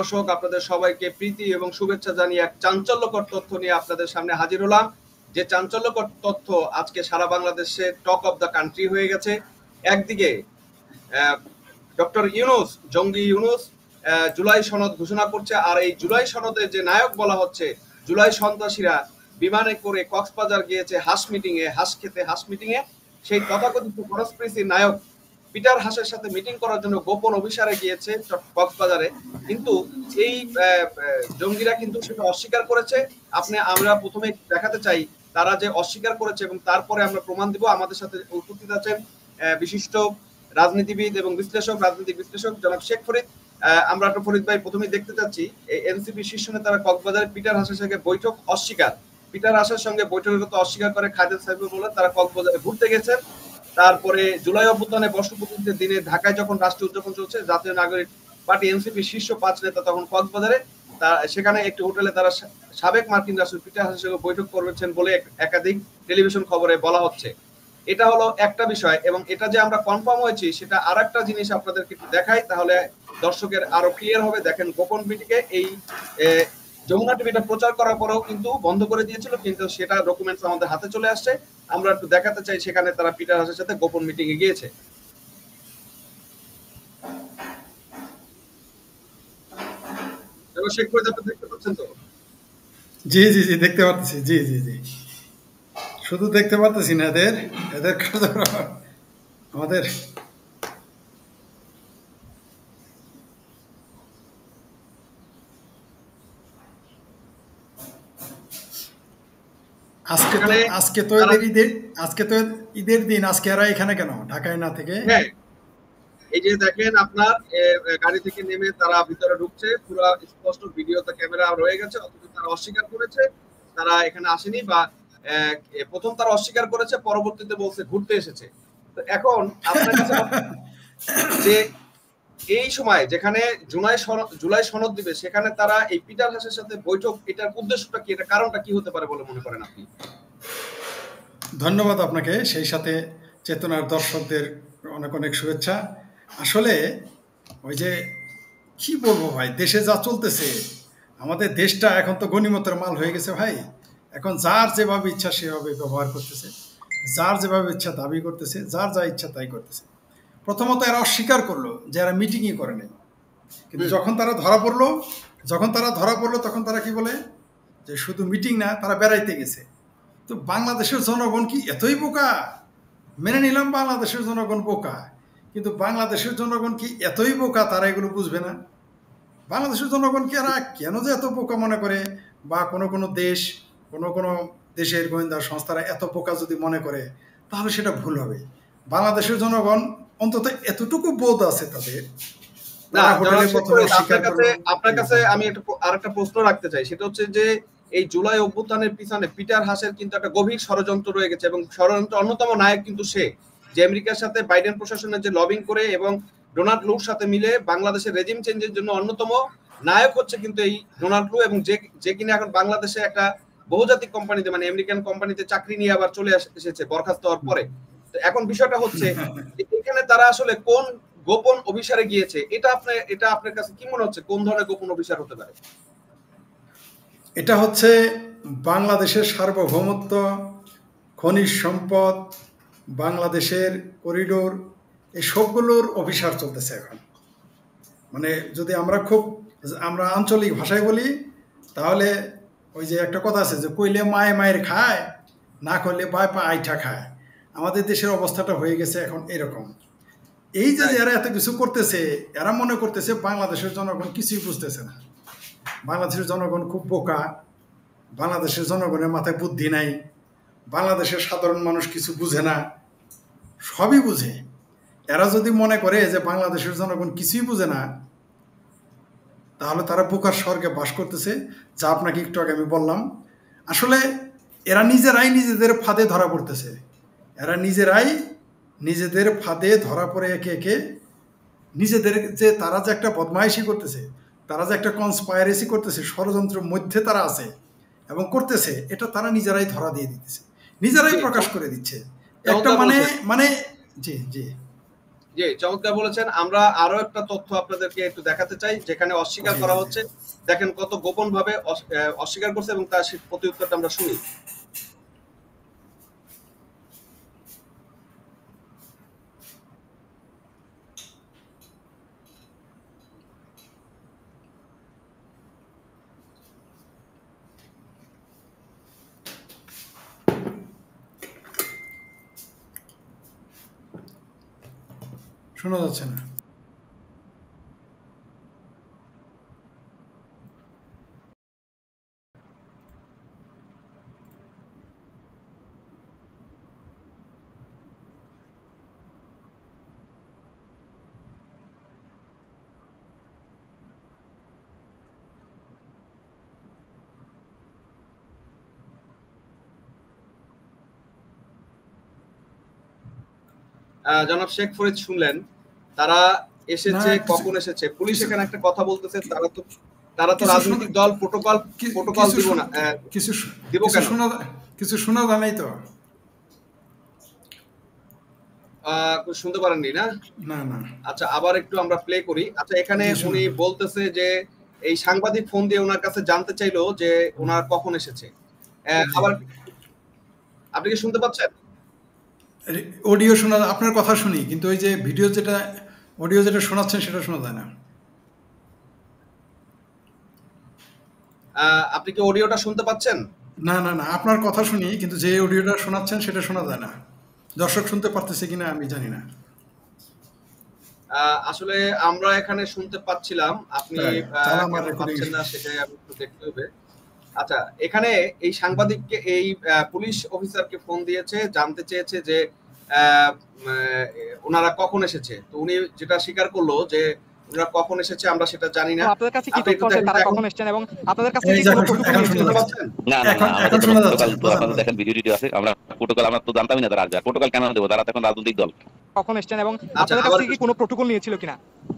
দর্শক, আপনাদের সবাইকে প্রীতি এবং শুভেচ্ছা জানিয়ে এক চাঞ্চল্যকর তথ্য নিয়ে আপনাদের সামনে হাজির হলাম। যে চাঞ্চল্যকর তথ্য আজকে সারা বাংলাদেশে টক অফ দ্য কান্ট্রি হয়ে গেছে। একদিকে ডক্টর ইউনূস, জঙ্গি ইউনূস জুলাই সনদ ঘোষণা করছে, আর এই জুলাই সনদের যে নায়ক বলা হচ্ছে, জুলাই সন্ত্রাসীরা বিমানে করে কক্সবাজার গিয়েছে হাঁস খেতে হাঁস মিটিং এ। সেই তথাকথিত কনস্পিরেসি নায়ক পিটার হাসের সাথে মিটিং করার জন্য গোপন অভিসারে গিয়েছে কক্সবাজারে, কিন্তু এই জঙ্গিরা কিন্তু সেটা অস্বীকার করেছে। আমরা প্রথমে দেখাতে চাই তারা যে অস্বীকার করেছে, এবং তারপরে আমরা প্রমাণ দিব। আমাদের সাথে উপস্থিত আছেন বিশিষ্ট রাজনীতিবিদ এবং রাজনৈতিক বিশ্লেষক জনাব শেখ ফরিদ। আমরা একটা ফরিদ ভাই প্রথমেই দেখতে চাচ্ছি, এনসিপি শীর্ষ নেতারা কক্সবাজারে পিটার হাসের সঙ্গে বৈঠক অস্বীকার, পিটার হাসের সঙ্গে বৈঠকের কথা অস্বীকার করে খালেদ সাহেব বলে তারা কক্সবাজারে ঘুরতে গেছেন। তারপরে জুলাই অভ্যুত্থানে বর্ষপূর্তির দিনে ঢাকায় যখন রাষ্ট্রীয় উদযাপন চলছে, জাতীয় নাগরিক পার্টি এনসিপি শীর্ষ 5 নেতা তখন কক্সবাজারে, সেখানে একটি হোটেলে তারা সাবেক মার্কিন রাষ্ট্রপতি পিটার হাসের সঙ্গে বৈঠক করছেন বলে একাধিক টেলিভিশন খবরে বলা হচ্ছে। এটা হলো একটা বিষয়, এবং এটা যে আমরা কনফার্ম হয়েছি সেটা আর একটা জিনিস আপনাদেরকে দেখাই, তাহলে দর্শকের আরো ক্লিয়ার হবে। দেখেন, গোপন মিটিংয়ে এই যমুনা টিভিটা প্রচার করার পরেও কিন্তু বন্ধ করে দিয়েছিল, কিন্তু সেটা ডকুমেন্টস আমাদের হাতে চলে আসছে। আমরা একটু দেখাতে চাই সেখানে তারা পিটার হাসের সাথে গোপন মিটিং এ গিয়েছে। শেখ ফরিদ, আপনি দেখতে পাচ্ছেন তো? জি জি জি, দেখতে পাচ্ছি। জি জি জি, শুধু দেখতে পাচ্ছি না, এদের আমাদের আজকে তো ঈদের দিন। আজকে এরা এখানে কেন, ঢাকায় না থেকে? হ্যাঁ, এই যে দেখেন, আপনার গাড়ি থেকে নেমে তারা ভিতরে ঢুকছে, পুরো স্পষ্ট ভিডিওতে ক্যামেরা রয়ে গেছে। অথচ তারা অস্বীকার করেছে তারা এখানে আসেনি, বা প্রথম তারা অস্বীকার করেছে, পরবর্তীতে বলছে ঘুরতে এসেছে। তো এখন আপনার কাছে যে এই সময় যেখানে জুলাই সনদ দিবে, সেখানে তারা এই পিটার হাসের সাথে বৈঠক, এটার উদ্দেশ্যটা কি, এটা কারণটা কি হতে পারে বলে মনে করেন আপনি? ধন্যবাদ আপনাকে, সেই সাথে চেতনার দর্শকদের অনেক অনেক শুভেচ্ছা। আসলে ওই যে কি বলবো ভাই, দেশে যা চলতেছে, আমাদের দেশটা এখন তো গণিমতের মাল হয়ে গেছে ভাই। এখন যার যেভাবে ইচ্ছা সেভাবে ব্যবহার করতেছে, যার যেভাবে ইচ্ছা দাবি করতেছে, যার যা ইচ্ছা তাই করতেছে। প্রথমত এরা অস্বীকার করলো যে এরা মিটিংই করে নাই, কিন্তু যখন তারা ধরা পড়লো তখন তারা কি বলে যে শুধু মিটিং না, তারা বেড়াইতে গেছে। তো বাংলাদেশের জনগণ কি এতই বোকা? মেনে নিলাম বাংলাদেশের জনগণ বোকা, কিন্তু বাংলাদেশের জনগণ কি এতই বোকা তারা এগুলো বুঝবে না? বাংলাদেশের জনগণ কি এরা কেন যে এত বোকা মনে করে, বা কোনো দেশ, কোনো দেশের গোয়েন্দা সংস্থারা এত বোকা যদি মনে করে, তাহলে সেটা ভুল হবে। বাংলাদেশের জনগণ অন্তত এতটুকু বোধ আছে তাদের। আপনার কাছে আমি আরেকটা প্রশ্ন রাখতে চাই, সেটা হচ্ছে যে এই জুলাই অভ্যুত্থানের পিছনে পিটার হাসের কিন্তু একটা গভীর ষড়যন্ত্র রয়ে গেছে, এবং ষড়যন্ত্র অন্যতম নায়ক কিন্তু সে, যে আমেরিকার সাথে বাইডেন প্রশাসনের যে লবিং করে এবং ডোনাল্ড লুর সাথে মিলে বাংলাদেশের রেজিম চেঞ্জের জন্য অন্যতম নায়ক হচ্ছে কিন্তু এই ডোনাল্ড লু, এবং যে কিনা এখন বাংলাদেশে একটা বহুজাতিক কোম্পানিতে, মানে আমেরিকান কোম্পানিতে চাকরি নিয়ে আবার চলে এসেছে বরখাস্ত হওয়ার পরে। তো এখন বিষয়টা হচ্ছে এখানে তারা আসলে কোন গোপন অভিসারে গিয়েছে, এটা আপনার কাছে কি মনে হচ্ছে, কোন ধরনের গোপন অভিসার হতে পারে? এটা হচ্ছে বাংলাদেশের সার্বভৌমত্ব, খনিজ সম্পদ, বাংলাদেশের করিডোর, এই সবগুলোর অভিসার চলতেছে এখন। মানে যদি আমরা আঞ্চলিক ভাষায় বলি, তাহলে ওই যে একটা কথা আছে যে কইলে মায়ের খায়, না করলে বায় পা আইঠা খায়। আমাদের দেশের অবস্থাটা হয়ে গেছে এখন এরকম। এই যে এরা এত কিছু করতেছে, এরা মনে করতেছে বাংলাদেশের জনগণ কিছুই বুঝতেছে না, বাংলাদেশের জনগণ খুব বোকা, বাংলাদেশের জনগণের মাথায় বুদ্ধি নাই, বাংলাদেশের সাধারণ মানুষ কিছু বুঝে না। সবই বুঝে। এরা যদি মনে করে যে বাংলাদেশের জনগণ কিছুই বুঝে না, তাহলে তারা বোকার স্বর্গে বাস করতেছে, যা আপনাকে একটু আগে আমি বললাম। আসলে এরা নিজেরাই নিজেদের ফাঁদে ধরা পড়তেছে, এরা নিজেদের ফাঁদে ধরা পড়ে একে একে নিজেদের যে তারা যে একটা বদমাইশি করতেছে, তারা যে একটা কনস্পাইরেসি করতেছে, ষড়যন্ত্রের মধ্যে তারা আছে এবং করতেছে, এটা তারা নিজেরাই ধরা দিয়ে দিতেছে, নিজেরাই প্রকাশ করে দিচ্ছে। একটা মানে জি জি জি, চমৎকার বলেছেন। আমরা আরো একটা তথ্য আপনাদেরকে একটু দেখাতে চাই, যেখানে অস্বীকার জি করা জি জি হচ্ছে। দেখেন কত গোপন ভাবে অস্বীকার করছে, এবং তার প্রতি উত্তরটা আমরা শুনি। শোনা যাচ্ছে না। জনাব শেখ ফরিদ শুনলেন, তারা না এসেছে, কিছু কখন এসেছে। পুলিশ কিছু এখানে একটা কথা বলতেছে, তারা তো কিছু শোনা রাজনৈতিক দল, প্রোটোকল প্রোটোকল কিছু দিব না, কিছু দিব কিছু কেন? শোনা কিছু শোনা যায় নাই তো। শুনতে পারেননি না? না না। আচ্ছা, আবার একটু আমরা প্লে করি। আচ্ছা, এখানে জি শোনা উনি যায়। বলতেছে যে এই সাংবাদিক ফোন দিয়ে ওনার কাছে জানতে চাইলো যে ওনার কখন এসেছে। জি আবার আপনি কি শুনতে পাচ্ছেন? অডিও শোনা, আপনার কথা শুনি, কিন্তু ওই যে ভিডিও যেটা, অডিও যেটা শোনাচ্ছেন সেটা শোনা যায় না। আপনি কি অডিওটা শুনতে পাচ্ছেন? না না না, আপনার কথা শুনি, কিন্তু যে অডিওটা শোনাচ্ছেন সেটা শোনা যায় না। দর্শক শুনতে পারতেছে কিনা আমি জানি না। আসলে আমরা এখানে শুনতে পাচ্ছিলাম, আপনি তাই তাহলে আমার কেন রেকর্ডিং। পাচ্ছেন না সেটাই আমি একটু দেখতে হবে। আচ্ছা, এখানে এই সাংবাদিককে, এই পুলিশ অফিসারকে ফোন দিয়েছে, জানতে চেয়েছে যে আহ, উম, ওনারা কখন এসেছে। তো উনি যেটা স্বীকার করলো যে ওনারা কখন এসেছে আমরা সেটা জানি না। আপনাদের কাছে কি আপনি তথ্য একটু আছে দেখেন তো তারা এখন কখন এসেছেন, এবং আপনাদের কাছ থেকে এই কি যে কোনো প্রোটোকল এখন শোনা নিয়েছিল শুনতে কিনা? যাচ্ছে। পাচ্ছেন? না না না, এখন আমাদের এখন কোনো শোনা যাচ্ছে, প্রোটোকল তো বোঝান আপনাদের বোঝান। দেখেন ভিডিও টিডিও আছে, আমরা প্রোটোকল আমরা তো জানতামই না তারা আসবে। প্রোটোকল কেন দেবো, তারা তো এখন রাজনৈতিক দল। কখন এসেছেন এবং আচ্ছা, আপনাদের কাছ আবার থেকে কি কোনো প্রোটোকল নিয়েছিল কিনা?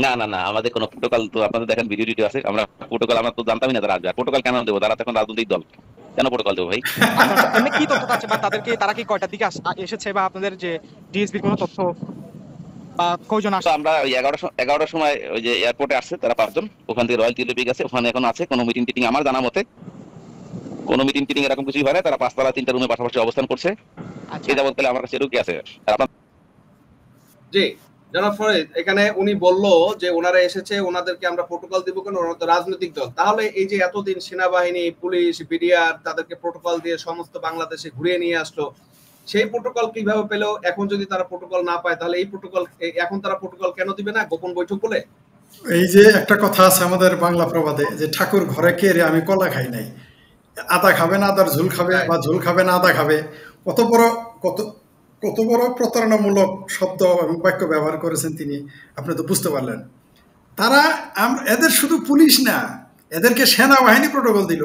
না না না, আমাদের কোনো প্রোটোকল তো আপনাদের দেখেন ভিডিও টিডিও আছে, আমরা প্রোটোকল আমরা তো জানতামই না তারা আসবে। প্রোটোকল কেন দেবো, তারা তো এখন রাজনৈতিক দল, কেন প্রোটোকল দেবো ভাই? আচ্ছা আচ্ছা, এমনি কি তথ্য আছে, বা তারা কি কয়টার দিকে এসেছে, বা আপনাদের যে ডিএসবির কোনো তথ্য, বা কয়জন তো আসছে? আমরা ওই 11টার সময় ওই যে এয়ারপোর্টে আসছে তারা 5 জন, ওখান থেকে রয়্যাল টিলিপি গেছে, ওখানে এখন আছে। কোনো মিটিং টিটিং আমার জানা মতে কোনো মিটিং টিটিং এরকম কিছুই হয় না। তারা 5 তলা 3টা রুমে পাশাপাশি অবস্থান করছে। আচ্ছা এই যাবৎকালে আমার কাছে রুগী আছে। আর আপনার জি, জনাব ফরিদ, এখানে উনি বলল যে ওনারা এসেছে, ওনাদেরকে আমরা প্রোটোকল দিব কেন, ওনারা তো রাজনৈতিক দল। তাহলে এই যে এতদিন সেনাবাহিনী, পুলিশ, বিডিআর তাদেরকে প্রোটোকল দিয়ে সমস্ত বাংলাদেশে ঘুরিয়ে নিয়ে আসলো, সেই প্রোটোকল কিভাবে পেলো? এখন যদি তারা প্রোটোকল না পায়, তাহলে এই প্রোটোকল, এখন তারা প্রোটোকল কেন দিবে না গোপন বৈঠক বলে? এই যে একটা কথা আছে আমাদের বাংলা প্রবাদে, যে ঠাকুর ঘরে কে রে, আমি কলা খাই নাই। আদা খাবে না আদার ঝোল খাবে, রাইট। বা ঝোল খাবে না আদা খাবে। কত বড় কত কত বড় প্রতারণামূলক শব্দ এবং বাক্য ব্যবহার করেছেন তিনি, আপনি তো বুঝতে পারলেন। তারা এদের শুধু পুলিশ না, এদেরকে সেনাবাহিনী প্রোটোকল দিল।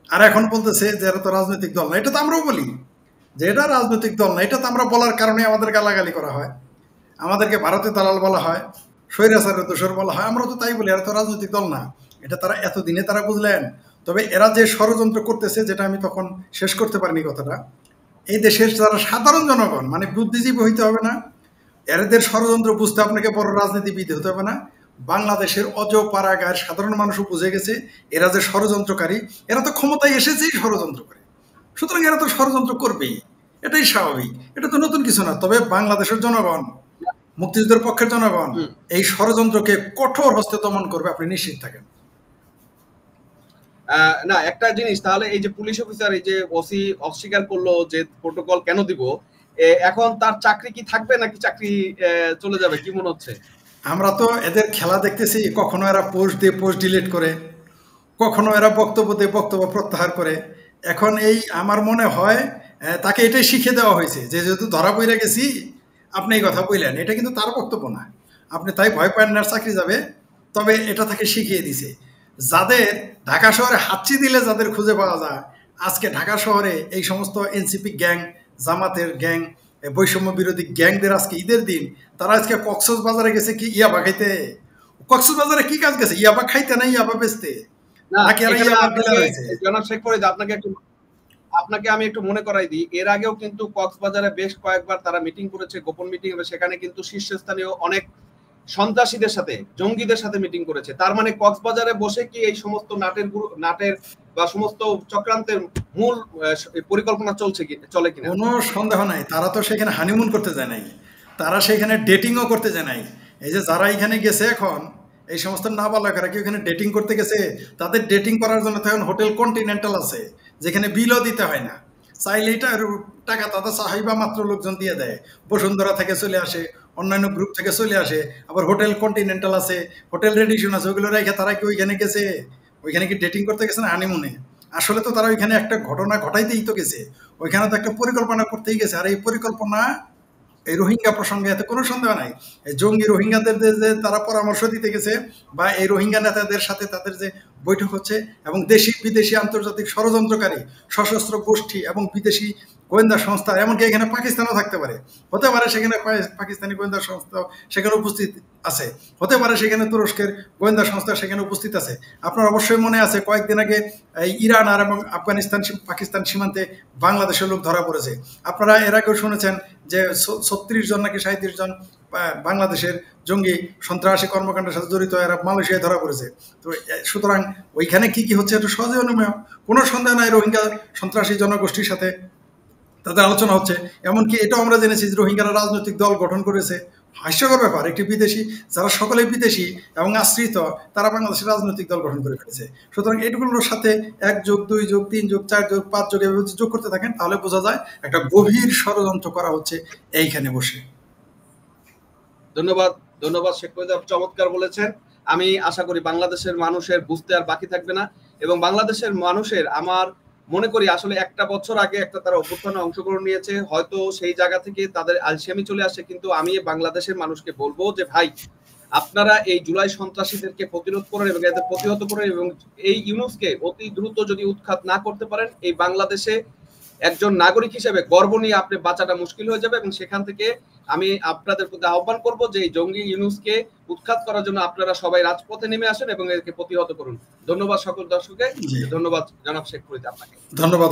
আর এখন বলতেছে যে এরা তো রাজনৈতিক দল না। এটা তো আমরাও বলি যে এটা রাজনৈতিক দল না। এটা তো আমরা বলার কারণে আমাদের গালাগালি করা হয়, আমাদেরকে ভারতের দালাল বলা হয়, স্বৈরাচারের দোষর বলা হয়। আমরা তো তাই বলি, এরা তো রাজনৈতিক দল না। এটা তারা এতদিনে তারা বুঝলেন। তবে এরা যে ষড়যন্ত্র করতেছে, যেটা আমি তখন শেষ করতে পারিনি কথাটা, এই দেশের যারা সাধারণ জনগণ, মানে বুদ্ধিজীবী হইতে হবে না, এদের ষড়যন্ত্র বুঝতে আপনাকে বড় রাজনীতিবিদ হতে হবে না। বাংলাদেশের অজপাড়া গায়ের সাধারণ মানুষও বুঝে গেছে এরা যে ষড়যন্ত্রকারী। এরা তো ক্ষমতায় এসেছেই ষড়যন্ত্র করে, সুতরাং এরা তো ষড়যন্ত্র করবেই, এটাই স্বাভাবিক। এটা তো নতুন কিছু না। তবে বাংলাদেশের জনগণ, মুক্তিযুদ্ধের পক্ষের জনগণ হুম। এই ষড়যন্ত্রকে কঠোর হস্তে দমন করবে, আপনি নিশ্চিত থাকেন। না, একটা জিনিস, তাহলে এই যে পুলিশ অফিসার, এই যে ওসি অস্বীকার করলো যে প্রোটোকল কেন দিব, এখন তার চাকরি কি থাকবে নাকি চাকরি চলে যাবে, কি মনে হচ্ছে? আমরা তো এদের খেলা দেখতেছি, কখনো এরা পোস্ট দিয়ে পোস্ট ডিলিট করে, কখনো এরা বক্তব্য দিয়ে বক্তব্য প্রত্যাহার করে। এখন এই আমার মনে হয় তাকে এটাই শিখিয়ে দেওয়া হয়েছে যে যেহেতু ধরা পড়ে গেছি, আপনি এই কথা বললেন। এটা কিন্তু তার বক্তব্য না, আপনি তাই ভয় পান না চাকরি যাবে। তবে এটা তাকে শিখিয়ে দিছে। যাদের ঢাকা শহরে হাঁচি দিলে যাদের খুঁজে পাওয়া যায়, আজকে ঢাকা শহরে এই সমস্ত এনসিপি গ্যাং, জামাতের গ্যাং, বৈষম্য বিরোধী গ্যাংদের আজকে ঈদের দিন, তারা আজকে কক্সবাজারে গেছে কি ইয়াবা খাইতে। কক্সবাজারে কি কাজ গেছে, ইয়াবা খাইতে না ইয়াবা বেচতে, না, নাকি আর এখানে ইয়াবা ডিলার আপনাকে, হয়েছে। জনাব শেখ ফরিদ, আপনাকে একটু আপনাকে আমি একটু মনে করাই দিই, এর আগেও কিন্তু কক্সবাজারে বেশ কয়েকবার তারা মিটিং করেছে, গোপন মিটিং, এবং সেখানে কিন্তু শীর্ষস্থানীয় অনেক সন্ত্রাসীদের সাথে, জঙ্গিদের সাথে মিটিং করেছে। তার মানে কক্সবাজারে বসে কি এই সমস্ত নাটের বা সমস্ত চক্রান্তের মূল পরিকল্পনা চলে কিনা? কোনো সন্দেহ নাই, তারা তো সেখানে হানিমুন করতে যায় নাই, তারা সেখানে ডেটিংও করতে যায় নাই। এই যে যারা এখানে গেছে এখন, এই সমস্ত নাবালকেরা কি ওখানে ডেটিং করতে গেছে? তাদের ডেটিং করার জন্য তখন হোটেল কন্টিনেন্টাল আছে, যেখানে বিলও দিতে হয় না, চাইলেই টাকা তাদের চাহিদা মাত্র লোকজন দিয়ে দেয়। বসুন্ধরা থেকে চলে আসে, অন্যান্য গ্রুপ থেকে চলে আসে, আবার হোটেল কন্টিনেন্টাল আছে, হোটেল রেডিশন আছে, ওইগুলো রেখে তারা কি ওইখানে গেছে? ওইখানে কি ডেটিং করতে গেছে না হানিমুনে? আসলে তো তারা ওইখানে একটা ঘটনা ঘটাইতেই তো গেছে, ওইখানে তো একটা পরিকল্পনা করতেই গেছে। আর এই পরিকল্পনা এই রোহিঙ্গা প্রসঙ্গে এতে কোনো সন্দেহ নাই। এই জঙ্গি রোহিঙ্গাদের যে তারা পরামর্শ দিতে গেছে, বা এই রোহিঙ্গা নেতাদের সাথে তাদের যে বৈঠক হচ্ছে, এবং দেশি বিদেশি আন্তর্জাতিক ষড়যন্ত্রকারী সশস্ত্র গোষ্ঠী এবং বিদেশি গোয়েন্দা সংস্থা, এমনকি এখানে পাকিস্তানও থাকতে পারে, হতে পারে সেখানে পাকিস্তানি গোয়েন্দা সংস্থা সেখানে উপস্থিত আছে, হতে পারে সেখানে তুরস্কের গোয়েন্দা সংস্থা সেখানে উপস্থিত আছে। আপনার অবশ্যই মনে আছে কয়েকদিন আগে এই ইরান আর এবং আফগানিস্তান পাকিস্তান সীমান্তে বাংলাদেশের লোক ধরা পড়েছে। আপনারা এর আগেও শুনেছেন যে 36 জন নাকি 37 জন বাংলাদেশের জঙ্গি সন্ত্রাসী কর্মকাণ্ডের সাথে জড়িত এরা মালয়েশিয়ায় ধরা পড়েছে। তো সুতরাং ওইখানে কি কি হচ্ছে এটা সহজে অনুমেয়, কোনো সন্দেহ নাই রোহিঙ্গা সন্ত্রাসী জনগোষ্ঠীর সাথে তাদের আলোচনা হচ্ছে। এমনকি এটাও আমরা জেনেছি যে রোহিঙ্গারা রাজনৈতিক দল গঠন করেছে। হাস্যকর ব্যাপার, একটি বিদেশি, যারা সকলেই বিদেশি এবং আশ্রিত, তারা বাংলাদেশের রাজনৈতিক দল গঠন করে ফেলেছে। সুতরাং এগুলোর সাথে 1 যোগ 2 যোগ 3 যোগ 4 যোগ 5 যোগ এভাবে যোগ করতে থাকেন, তাহলে বোঝা যায় একটা গভীর ষড়যন্ত্র করা হচ্ছে এইখানে বসে। ধন্যবাদ, ধন্যবাদ শেখ ফরিদ, চমৎকার বলেছেন। আমি আশা করি বাংলাদেশের মানুষের বুঝতে আর বাকি থাকবে না, এবং বাংলাদেশের মানুষের, আমার মনে করি আসলে একটা বছর আগে একটা তারা অভ্যুত্থানে অংশগ্রহণ নিয়েছে, হয়তো সেই জায়গা থেকে তাদের আলসেমি চলে আসে, কিন্তু আমি বাংলাদেশের মানুষকে বলবো যে ভাই, আপনারা এই জুলাই সন্ত্রাসীদেরকে প্রতিরোধ করেন এবং এদের প্রতিহত করেন, এবং এই ইউনূসকে অতি দ্রুত যদি উৎখাত না করতে পারেন, এই বাংলাদেশে একজন নাগরিক হিসেবে গর্ব নিয়ে আপনি বাঁচাটা মুশকিল হয়ে যাবে। এবং সেখান থেকে আমি আপনাদের প্রতি আহ্বান করব যে এই জঙ্গি ইউনূসকে উৎখাত করার জন্য আপনারা সবাই রাজপথে নেমে আসেন এবং একে প্রতিহত করুন। ধন্যবাদ সকল দর্শককে, ধন্যবাদ জনাব শেখ ফরিদ আপনাকে। ধন্যবাদ।